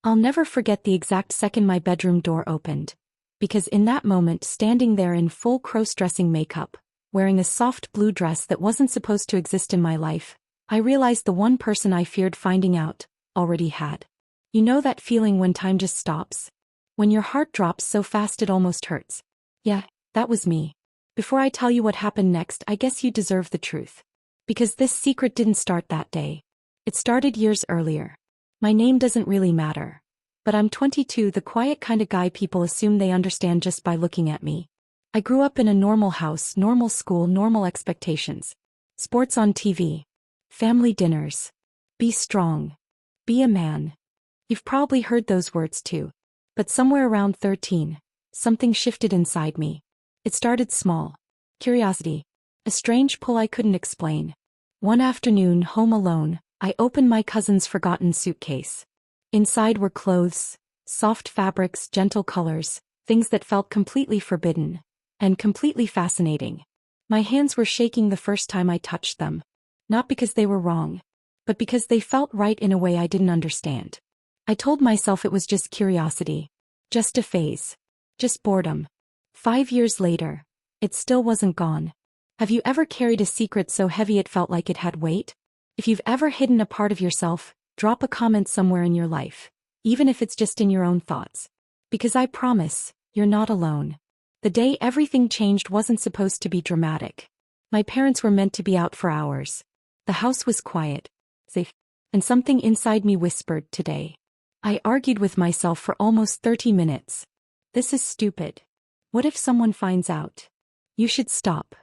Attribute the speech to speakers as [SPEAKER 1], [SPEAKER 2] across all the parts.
[SPEAKER 1] I'll never forget the exact second my bedroom door opened. Because in that moment, standing there in full cross-dressing makeup, wearing a soft blue dress that wasn't supposed to exist in my life, I realized the one person I feared finding out already had. You know that feeling when time just stops? When your heart drops so fast it almost hurts. Yeah, that was me. Before I tell you what happened next, I guess you deserve the truth. Because this secret didn't start that day. It started years earlier. My name doesn't really matter. But I'm 22, the quiet kind of guy people assume they understand just by looking at me. I grew up in a normal house, normal school, normal expectations. Sports on TV. Family dinners. Be strong. Be a man. You've probably heard those words too. But somewhere around 13, something shifted inside me. It started small. Curiosity. A strange pull I couldn't explain. One afternoon, home alone, I opened my cousin's forgotten suitcase. Inside were clothes, soft fabrics, gentle colors, things that felt completely forbidden. And completely fascinating. My hands were shaking the first time I touched them. Not because they were wrong, but because they felt right in a way I didn't understand. I told myself it was just curiosity. Just a phase. Just boredom. 5 years later, it still wasn't gone. Have you ever carried a secret so heavy it felt like it had weight? If you've ever hidden a part of yourself, drop a comment somewhere in your life, even if it's just in your own thoughts. Because I promise, you're not alone. The day everything changed wasn't supposed to be dramatic. My parents were meant to be out for hours. The house was quiet, safe, and something inside me whispered, today. I argued with myself for almost 30 minutes. This is stupid. What if someone finds out? You should stop.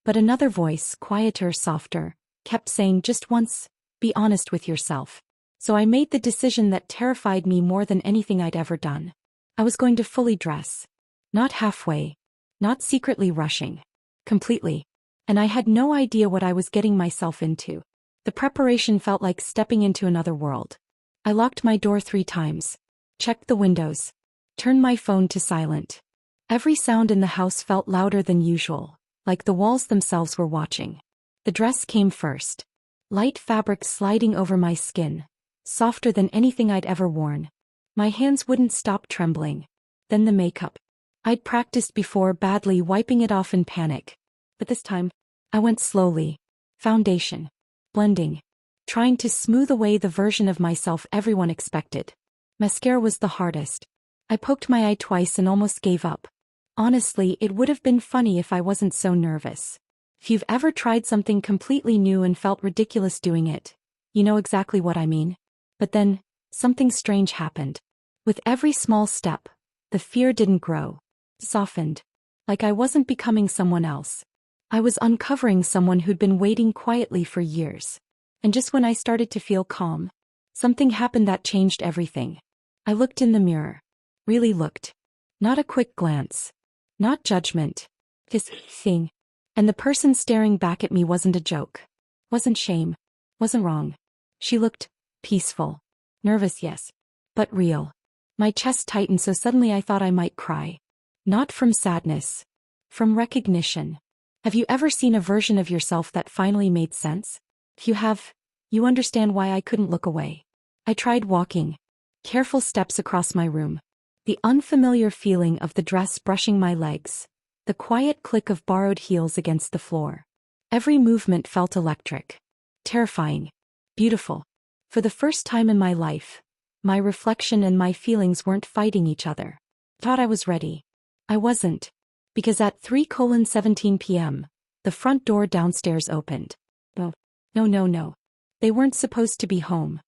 [SPEAKER 1] But another voice, quieter, softer, kept saying, just once, be honest with yourself. So I made the decision that terrified me more than anything I'd ever done. I was going to fully dress. Not halfway. Not secretly rushing. Completely. And I had no idea what I was getting myself into. The preparation felt like stepping into another world. I locked my door 3 times. Checked the windows. Turned my phone to silent. Every sound in the house felt louder than usual, like the walls themselves were watching. The dress came first. Light fabric sliding over my skin. Softer than anything I'd ever worn. My hands wouldn't stop trembling. Then the makeup. I'd practiced before badly, wiping it off in panic. But this time, I went slowly. Foundation. Blending. Trying to smooth away the version of myself everyone expected. Mascara was the hardest. I poked my eye twice and almost gave up. Honestly, it would have been funny if I wasn't so nervous. If you've ever tried something completely new and felt ridiculous doing it, you know exactly what I mean. But then, something strange happened. With every small step, the fear didn't grow. It softened. Like I wasn't becoming someone else. I was uncovering someone who'd been waiting quietly for years. And just when I started to feel calm, something happened that changed everything. I looked in the mirror. Really looked. Not a quick glance. Not judgment. Just thing. And the person staring back at me wasn't a joke. Wasn't shame. Wasn't wrong. She looked peaceful. Nervous, yes. But real. My chest tightened so suddenly I thought I might cry. Not from sadness. From recognition. Have you ever seen a version of yourself that finally made sense? If you have, you understand why I couldn't look away. I tried walking. Careful steps across my room. The unfamiliar feeling of the dress brushing my legs. The quiet click of borrowed heels against the floor. Every movement felt electric. Terrifying. Beautiful. For the first time in my life, my reflection and my feelings weren't fighting each other. Thought I was ready. I wasn't. Because at 3:17 p.m., the front door downstairs opened. No. They weren't supposed to be home.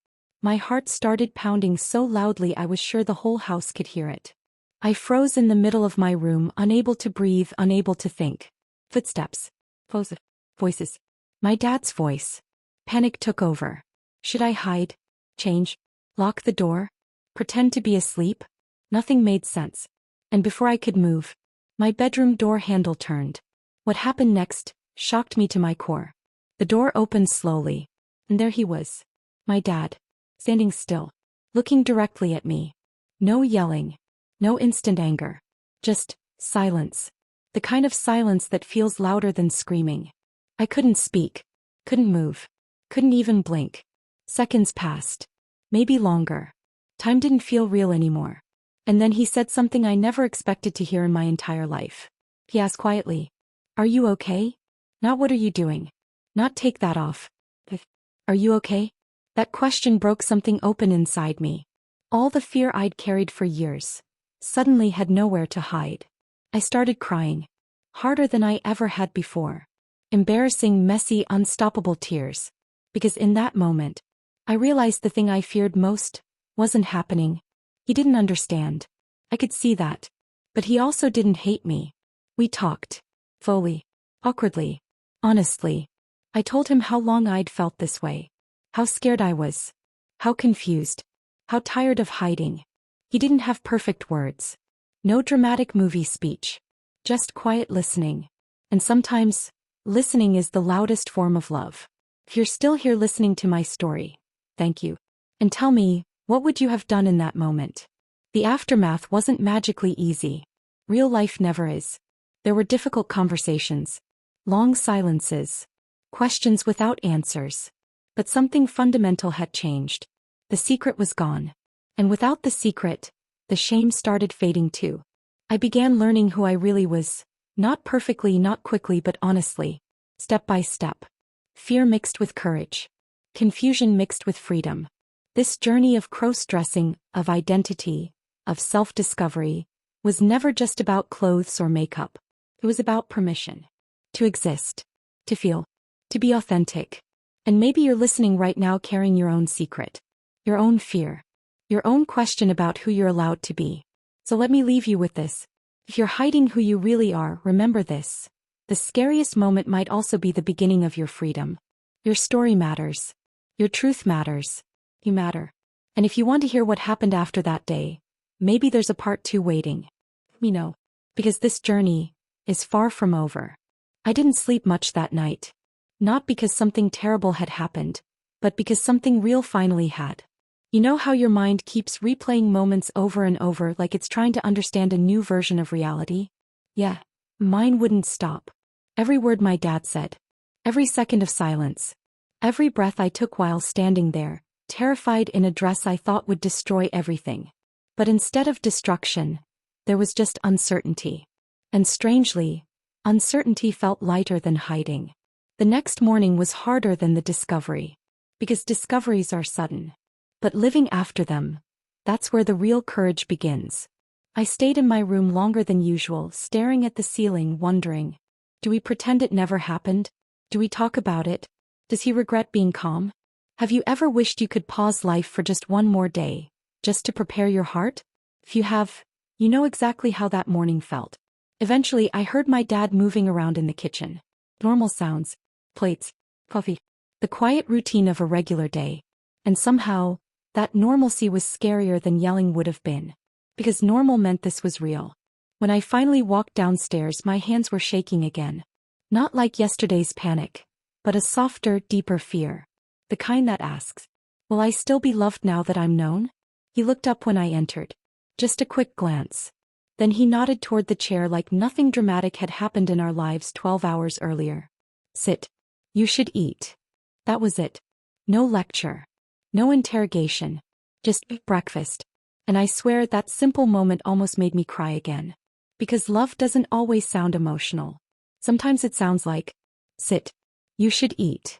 [SPEAKER 1] My heart started pounding so loudly I was sure the whole house could hear it. I froze in the middle of my room, unable to breathe, unable to think. Footsteps. Voices. My dad's voice. Panic took over. Should I hide? Change? Lock the door? Pretend to be asleep? Nothing made sense. And before I could move, my bedroom door handle turned. What happened next shocked me to my core. The door opened slowly. And there he was. My dad. Standing still. Looking directly at me. No yelling. No instant anger. Just silence. The kind of silence that feels louder than screaming. I couldn't speak. Couldn't move. Couldn't even blink. Seconds passed. Maybe longer. Time didn't feel real anymore. And then he said something I never expected to hear in my entire life. He asked quietly, "Are you okay?" Not "What are you doing?" Not "Take that off." "Are you okay?" That question broke something open inside me. All the fear I'd carried for years suddenly had nowhere to hide. I started crying. Harder than I ever had before. Embarrassing, messy, unstoppable tears. Because in that moment, I realized the thing I feared most wasn't happening. He didn't understand. I could see that. But he also didn't hate me. We talked. Fully. Awkwardly. Honestly. I told him how long I'd felt this way. How scared I was. How confused. How tired of hiding. He didn't have perfect words. No dramatic movie speech. Just quiet listening. And sometimes, listening is the loudest form of love. If you're still here listening to my story, thank you. And tell me, what would you have done in that moment? The aftermath wasn't magically easy. Real life never is. There were difficult conversations. Long silences. Questions without answers. But something fundamental had changed. The secret was gone. And without the secret, the shame started fading too. I began learning who I really was. Not perfectly, not quickly, but honestly. Step by step. Fear mixed with courage. Confusion mixed with freedom. This journey of cross-dressing, of identity, of self-discovery, was never just about clothes or makeup. It was about permission. To exist. To feel. To be authentic. And maybe you're listening right now carrying your own secret. Your own fear. Your own question about who you're allowed to be. So let me leave you with this. If you're hiding who you really are, remember this. The scariest moment might also be the beginning of your freedom. Your story matters. Your truth matters. You matter. And if you want to hear what happened after that day, maybe there's a part 2 waiting. Let me know. Because this journey is far from over. I didn't sleep much that night. Not because something terrible had happened, but because something real finally had. You know how your mind keeps replaying moments over and over like it's trying to understand a new version of reality? Yeah, mine wouldn't stop. Every word my dad said. Every second of silence. Every breath I took while standing there, terrified in a dress I thought would destroy everything. But instead of destruction, there was just uncertainty. And strangely, uncertainty felt lighter than hiding. The next morning was harder than the discovery. Because discoveries are sudden. But living after them, that's where the real courage begins. I stayed in my room longer than usual, staring at the ceiling, wondering, do we pretend it never happened? Do we talk about it? Does he regret being calm? Have you ever wished you could pause life for just one more day, just to prepare your heart? If you have, you know exactly how that morning felt. Eventually, I heard my dad moving around in the kitchen. Normal sounds. Plates. Coffee. The quiet routine of a regular day. And somehow, that normalcy was scarier than yelling would have been. Because normal meant this was real. When I finally walked downstairs, my hands were shaking again. Not like yesterday's panic, but a softer, deeper fear. The kind that asks, will I still be loved now that I'm known? He looked up when I entered. Just a quick glance. Then he nodded toward the chair like nothing dramatic had happened in our lives 12 hours earlier. Sit. You should eat. That was it. No lecture. No interrogation. Just breakfast. And I swear that simple moment almost made me cry again. Because love doesn't always sound emotional. Sometimes it sounds like, sit. You should eat.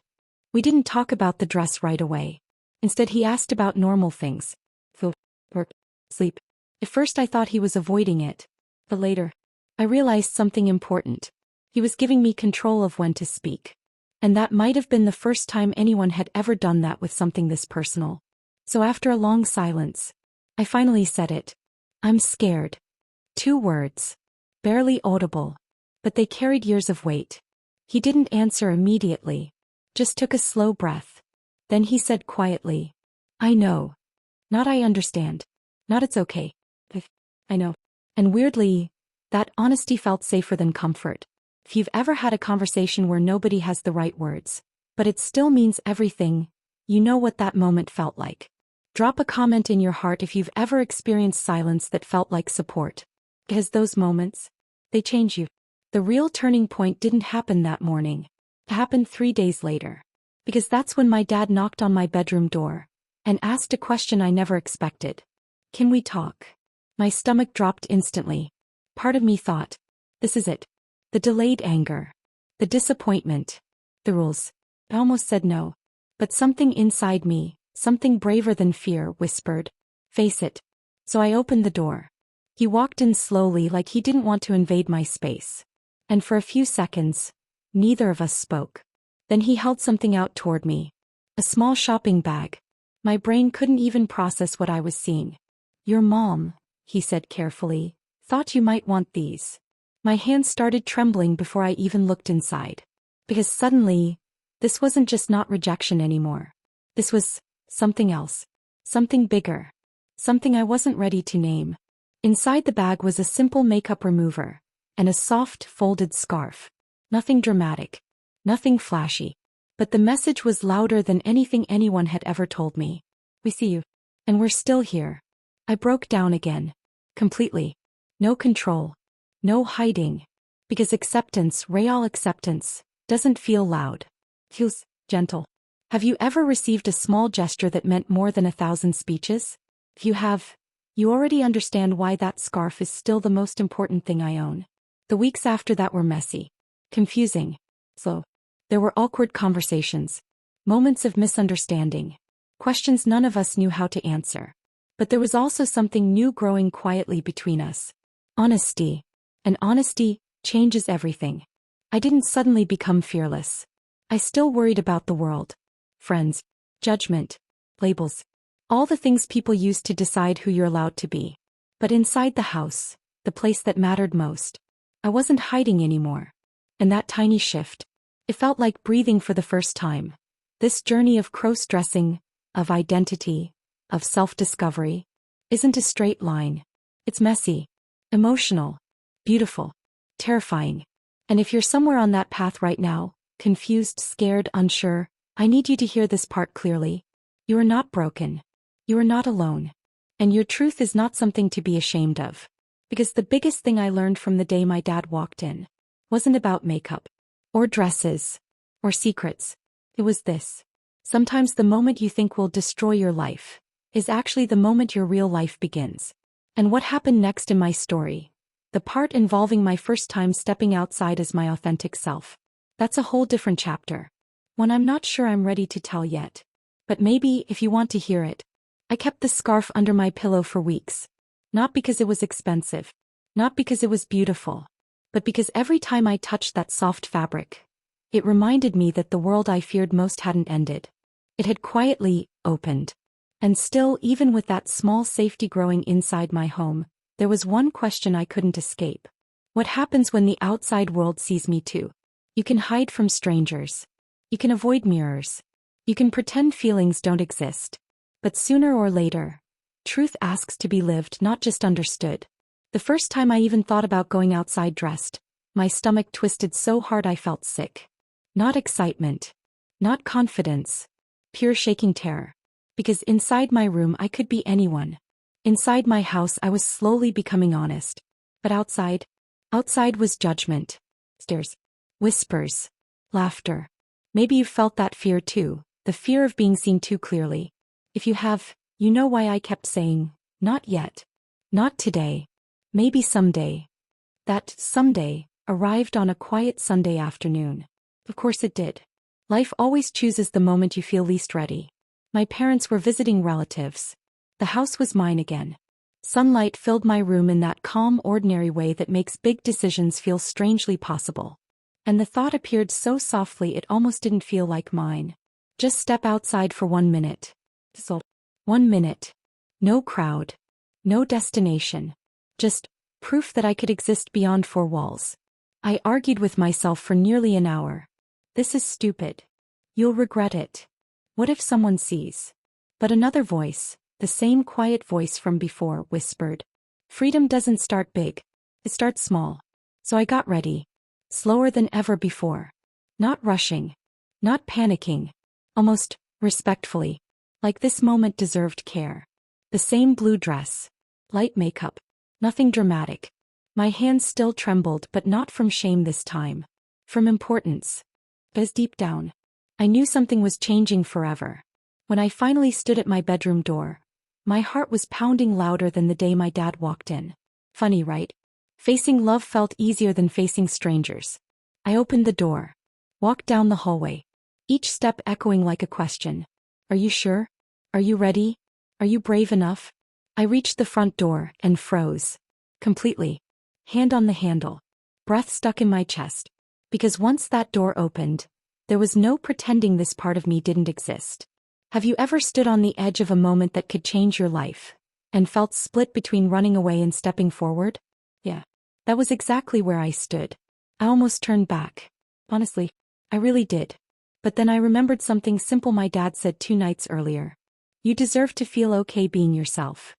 [SPEAKER 1] We didn't talk about the dress right away. Instead he asked about normal things. Food, work, sleep. At first I thought he was avoiding it. But later, I realized something important. He was giving me control of when to speak. And that might have been the first time anyone had ever done that with something this personal. So after a long silence, I finally said it. I'm scared. 2 words. Barely audible. But they carried years of weight. He didn't answer immediately. Just took a slow breath. Then he said quietly, I know. Not I understand. Not it's okay. I know. And weirdly, that honesty felt safer than comfort. If you've ever had a conversation where nobody has the right words, but it still means everything, you know what that moment felt like. Drop a comment in your heart if you've ever experienced silence that felt like support. Because those moments, they change you. The real turning point didn't happen that morning. It happened 3 days later. Because that's when my dad knocked on my bedroom door. and asked a question I never expected. Can we talk? My stomach dropped instantly. Part of me thought, this is it. The delayed anger. The disappointment. The rules. I almost said no. But something inside me, something braver than fear, whispered, face it. So I opened the door. He walked in slowly like he didn't want to invade my space. And for a few seconds, neither of us spoke. Then he held something out toward me. A small shopping bag. My brain couldn't even process what I was seeing. Your mom, he said carefully, thought you might want these. My hands started trembling before I even looked inside. Because suddenly, this wasn't just not rejection anymore. This was something else. Something bigger. Something I wasn't ready to name. Inside the bag was a simple makeup remover. And a soft, folded scarf. Nothing dramatic. Nothing flashy. But the message was louder than anything anyone had ever told me. We see you. And we're still here. I broke down again. Completely. No control. No hiding. Because acceptance, real acceptance, doesn't feel loud. Feels gentle. Have you ever received a small gesture that meant more than 1,000 speeches? If you have, you already understand why that scarf is still the most important thing I own. The weeks after that were messy. Confusing. Slow. There were awkward conversations. Moments of misunderstanding. Questions none of us knew how to answer. But there was also something new growing quietly between us. Honesty. And honesty changes everything. I didn't suddenly become fearless. I still worried about the world. Friends. Judgment. Labels. All the things people use to decide who you're allowed to be. But inside the house, the place that mattered most, I wasn't hiding anymore. And that tiny shift, it felt like breathing for the first time. This journey of cross-dressing, of identity, of self-discovery, isn't a straight line. It's messy, emotional, beautiful, terrifying. And if you're somewhere on that path right now, confused, scared, unsure, I need you to hear this part clearly. You are not broken. You are not alone. And your truth is not something to be ashamed of. Because the biggest thing I learned from the day my dad walked in wasn't about makeup, or dresses, or secrets. It was this. Sometimes the moment you think will destroy your life is actually the moment your real life begins. And what happened next in my story, the part involving my first time stepping outside as my authentic self, that's a whole different chapter. One I'm not sure I'm ready to tell yet. But maybe, if you want to hear it. I kept the scarf under my pillow for weeks. Not because it was expensive. Not because it was beautiful. But because every time I touched that soft fabric, it reminded me that the world I feared most hadn't ended. It had quietly opened. And still, even with that small safety growing inside my home, there was one question I couldn't escape. What happens when the outside world sees me too? You can hide from strangers. You can avoid mirrors. You can pretend feelings don't exist. But sooner or later, truth asks to be lived, not just understood. The first time I even thought about going outside dressed, my stomach twisted so hard I felt sick. Not excitement. Not confidence. Pure shaking terror. Because inside my room I could be anyone. Inside my house I was slowly becoming honest. But outside was judgment. Stares. Whispers. Laughter. Maybe you felt that fear too, the fear of being seen too clearly. If you have, you know why I kept saying, not yet. Not today. Maybe someday. That someday arrived on a quiet Sunday afternoon. Of course it did. Life always chooses the moment you feel least ready. My parents were visiting relatives. The house was mine again. Sunlight filled my room in that calm, ordinary way that makes big decisions feel strangely possible. And the thought appeared so softly it almost didn't feel like mine. Just step outside for 1 minute. So, 1 minute. No crowd. No destination. Just proof that I could exist beyond 4 walls. I argued with myself for nearly an hour. This is stupid. You'll regret it. What if someone sees? But another voice, the same quiet voice from before, whispered. Freedom doesn't start big. It starts small. So I got ready. Slower than ever before. Not rushing. Not panicking. Almost respectfully. Like this moment deserved care. The same blue dress. Light makeup. Nothing dramatic. My hands still trembled, but not from shame this time. From importance. Because deep down, I knew something was changing forever. When I finally stood at my bedroom door, my heart was pounding louder than the day my dad walked in. Funny, right? Facing love felt easier than facing strangers. I opened the door, walked down the hallway, each step echoing like a question. Are you sure? Are you ready? Are you brave enough? I reached the front door and froze. Completely. Hand on the handle. Breath stuck in my chest. Because once that door opened, there was no pretending this part of me didn't exist. Have you ever stood on the edge of a moment that could change your life, and felt split between running away and stepping forward? Yeah. That was exactly where I stood. I almost turned back. Honestly, I really did. But then I remembered something simple my dad said 2 nights earlier. You deserve to feel okay being yourself.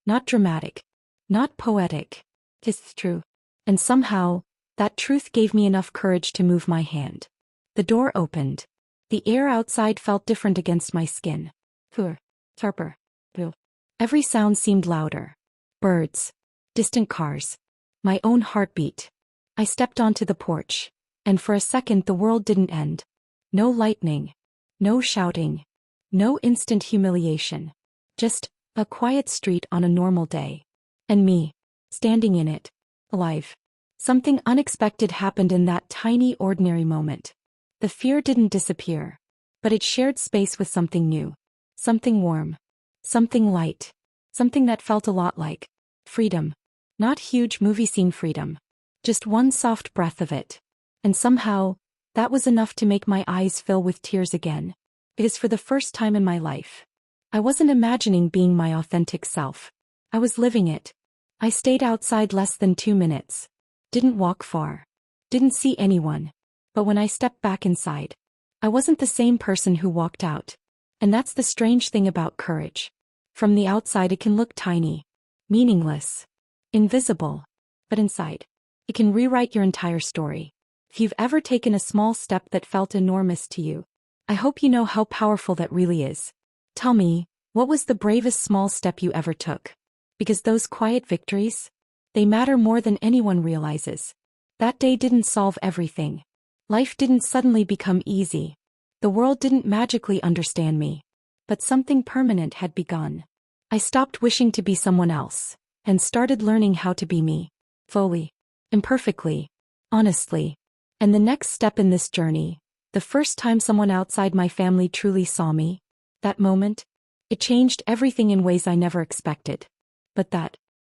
[SPEAKER 1] Not dramatic. Not poetic. It's true. And somehow, that truth gave me enough courage to move my hand. The door opened. The air outside felt different against my skin. Cooler. Sharper. Blue. Every sound seemed louder. Birds. Distant cars. My own heartbeat. I stepped onto the porch, and for a second the world didn't end. No lightning. No shouting. No instant humiliation. Just a quiet street on a normal day. And me, standing in it, alive. Something unexpected happened in that tiny, ordinary moment. The fear didn't disappear, but it shared space with something new. Something warm. Something light. Something that felt a lot like freedom. Not huge movie scene freedom. Just one soft breath of it. And somehow, that was enough to make my eyes fill with tears again. Because for the first time in my life, I wasn't imagining being my authentic self. I was living it. I stayed outside less than 2 minutes. Didn't walk far. Didn't see anyone. But when I stepped back inside, I wasn't the same person who walked out. And that's the strange thing about courage. From the outside it can look tiny, meaningless, invisible. But inside, it can rewrite your entire story. If you've ever taken a small step that felt enormous to you, I hope you know how powerful that really is. Tell me, what was the bravest small step you ever took? Because those quiet victories, they matter more than anyone realizes. That day didn't solve everything. Life didn't suddenly become easy. The world didn't magically understand me. But something permanent had begun. I stopped wishing to be someone else, and started learning how to be me. Fully. Imperfectly. Honestly. And the next step in this journey, the first time someone outside my family truly saw me, that moment, it changed everything in ways I never expected. But that